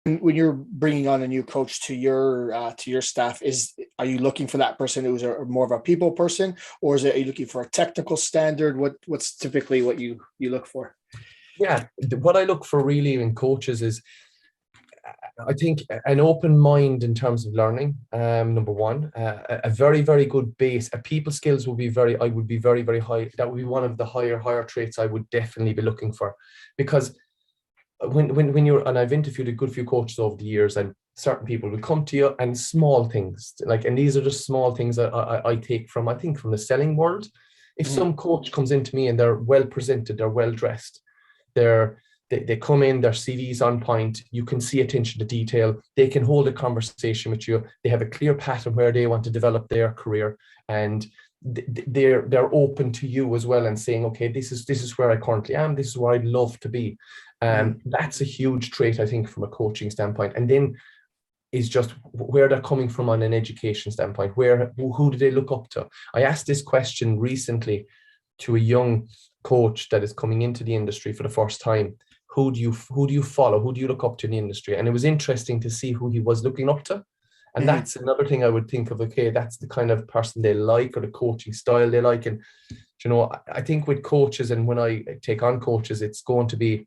When you're bringing on a new coach to your staff, are you looking for that person who's more of a people person, or are you looking for a technical standard? What's typically what you look for? Yeah, what I look for really in coaches is, I think, an open mind in terms of learning. Number one, a very, very good base. A people skills would be I would be very, very high. That would be one of the higher traits I would definitely be looking for, because when you're, and I've interviewed a good few coaches over the years, and certain people will come to you and small things like, and these are just small things that I take from, I think, from the selling world. If some coach comes into me and they're well presented, they're well dressed, they come in, their CV's on point, you can see attention to detail, they can hold a conversation with you, they have a clear pattern where they want to develop their career, and they're open to you as well and saying, okay, this is where I currently am, this is where I'd love to be. That's a huge trait, I think, from a coaching standpoint. And then is just where they're coming from on an education standpoint. Who do they look up to? I asked this question recently to a young coach that is coming into the industry for the first time. Who do you follow? Who do you look up to in the industry? And it was interesting to see who he was looking up to. And that's another thing I would think of, okay, that's the kind of person they like, or the coaching style they like. And, you know, I think with coaches, and when I take on coaches, it's going to be,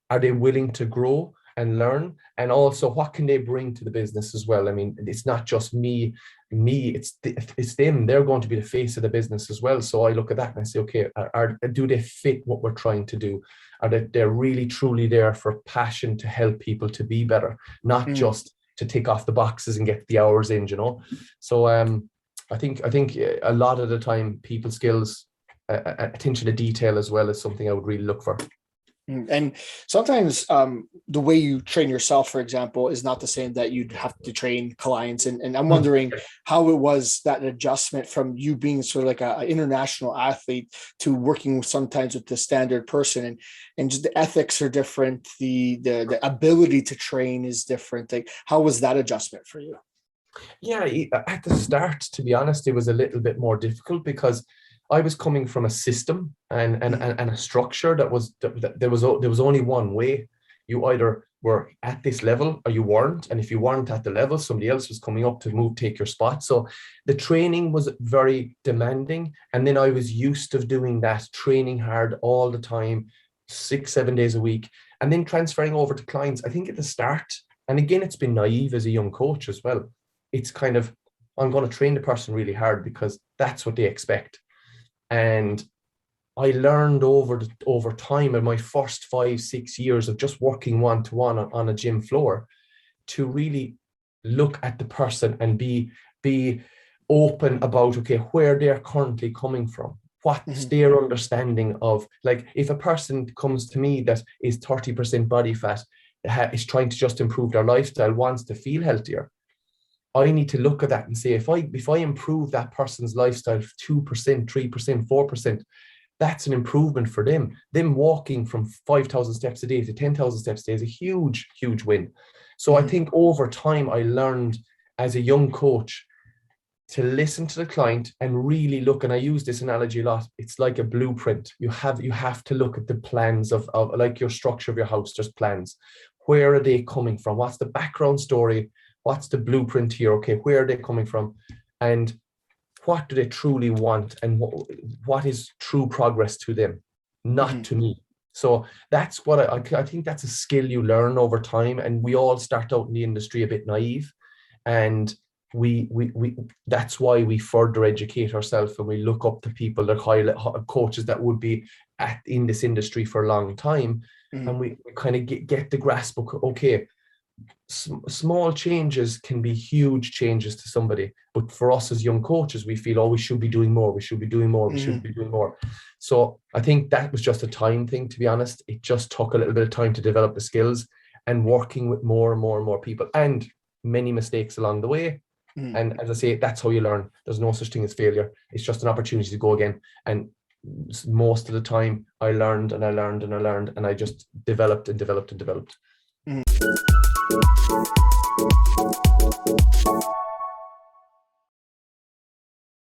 are they willing to grow and learn? And also, what can they bring to the business as well? I mean, it's not just me, it's them. They're going to be the face of the business as well. So I look at that and I say, okay, do they fit what we're trying to do? Are they're really truly there for passion to help people to be better, not just to tick off the boxes and get the hours in, you know? So I think a lot of the time, people skills, attention to detail as well, is something I would really look for. And sometimes the way you train yourself, for example, is not the same that you'd have to train clients. And I'm wondering how it was, that adjustment from you being sort of like an international athlete to working sometimes with the standard person, and just the ethics are different. The ability to train is different. Like, how was that adjustment for you? Yeah, at the start, to be honest, it was a little bit more difficult, because I was coming from a system and a structure that there was only one way. You either were at this level or you weren't. And if you weren't at the level, somebody else was coming up to take your spot. So the training was very demanding. And then I was used to doing that, training hard all the time, 6-7 days a week, and then transferring over to clients. I think at the start, and again, it's been naive as a young coach as well. It's kind of, I'm going to train the person really hard because that's what they expect. And I learned over time, in my first 5-6 years of just working one-to-one on a gym floor, to really look at the person and be open about, okay, where they're currently coming from. What's their understanding of, like, if a person comes to me that is 30% body fat, is trying to just improve their lifestyle, wants to feel healthier, I need to look at that and say, if I improve that person's lifestyle 2%, 3%, 4%, that's an improvement for them. Them walking from 5,000 steps a day to 10,000 steps a day is a huge, huge win. So I think over time, I learned as a young coach to listen to the client and really look, and I use this analogy a lot, it's like a blueprint. You have to look at the plans of like your structure of your house, just plans. Where are they coming from? What's the background story? What's the blueprint here? Okay, where are they coming from? And what do they truly want? And what is true progress to them, not to me? So that's what I think that's a skill you learn over time. And we all start out in the industry a bit naive. And we that's why we further educate ourselves, and we look up to people that coaches that would be in this industry for a long time. And we kind of get the grasp of, okay, small changes can be huge changes to somebody, but for us as young coaches, we feel, oh, we should be doing more, we should be doing more, we should be doing more. So I think that was just a time thing, to be honest. It just took a little bit of time to develop the skills, and working with more and more and more people, and many mistakes along the way. And as I say, that's how you learn. There's no such thing as failure. It's just an opportunity to go again. And most of the time I learned and I learned and I learned, and I just developed and developed and developed.